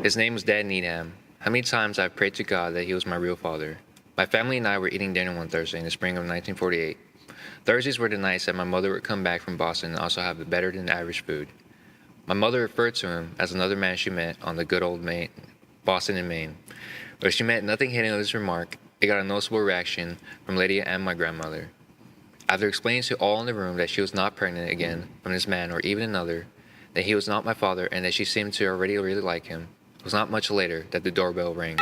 His name was Dad Needham. How many times I've prayed to God that he was my real father. My family and I were eating dinner one Thursday in the spring of 1948. Thursdays were the nights that my mother would come back from Boston and also have better than average food. My mother referred to him as another man she met on the good old Maine, Boston and Maine. But she meant nothing hidden of this remark. It got a noticeable reaction from Lydia and my grandmother. After explaining to all in the room that she was not pregnant again from this man or even another, that he was not my father and that she seemed to already really like him, it was not much later that the doorbell rang.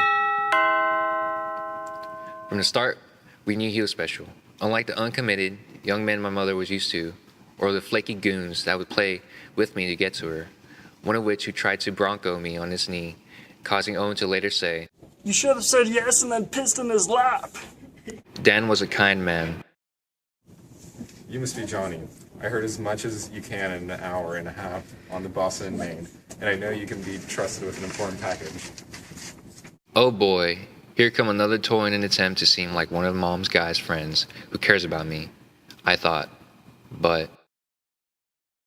From the start, we knew he was special. Unlike the uncommitted young men my mother was used to, or the flaky goons that would play with me to get to her, one of which who tried to bronco me on his knee, causing Owen to later say, "You should have said yes and then pissed in his lap." Dan was a kind man. You must be Johnny. I heard as much as you can in an hour and a half on the Boston and Maine, and I know you can be trusted with an important package. Oh boy, here come another toy in an attempt to seem like one of Mom's guy's friends who cares about me, I thought. But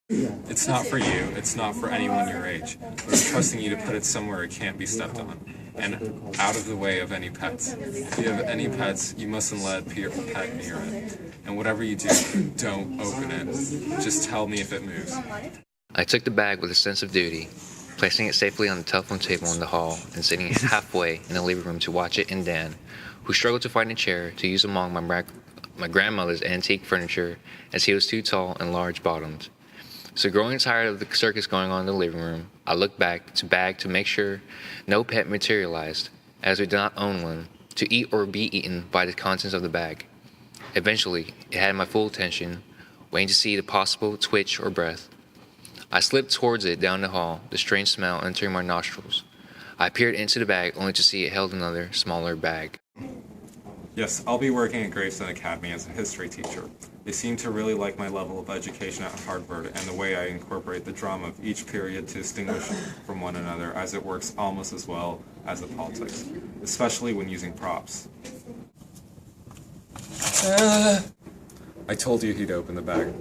It's not for you. It's not for anyone your age. I'm trusting you to put it somewhere it can't be stepped on, and out of the way of any pets. If you have any pets, you mustn't let a pet near it. And whatever you do, don't open it. Just tell me if it moves. I took the bag with a sense of duty, placing it safely on the telephone table in the hall and sitting halfway in the living room to watch it and Dan, who struggled to find a chair to use among my grandmother's antique furniture as he was too tall and large-bottomed. So growing tired of the circus going on in the living room, I looked back to make sure no pet materialized, as we did not own one, to eat or be eaten by the contents of the bag. Eventually, it had my full attention, waiting to see the possible twitch or breath. I slipped towards it down the hall, the strange smell entering my nostrils. I peered into the bag only to see it held another, smaller bag. Yes, I'll be working at Gravestone Academy as a history teacher. They seem to really like my level of education at Harvard and the way I incorporate the drama of each period to distinguish from one another, as it works almost as well as the politics, especially when using props. I told you he'd open the bag.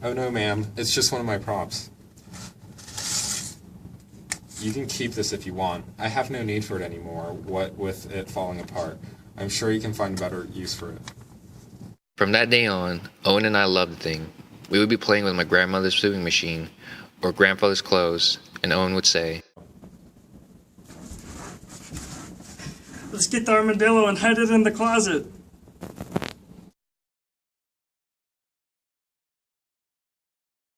Oh no, ma'am, it's just one of my props. You can keep this if you want. I have no need for it anymore, what with it falling apart. I'm sure you can find better use for it. From that day on, Owen and I loved the thing. We would be playing with my grandmother's sewing machine or grandfather's clothes, and Owen would say, "Let's get the armadillo and hide it in the closet."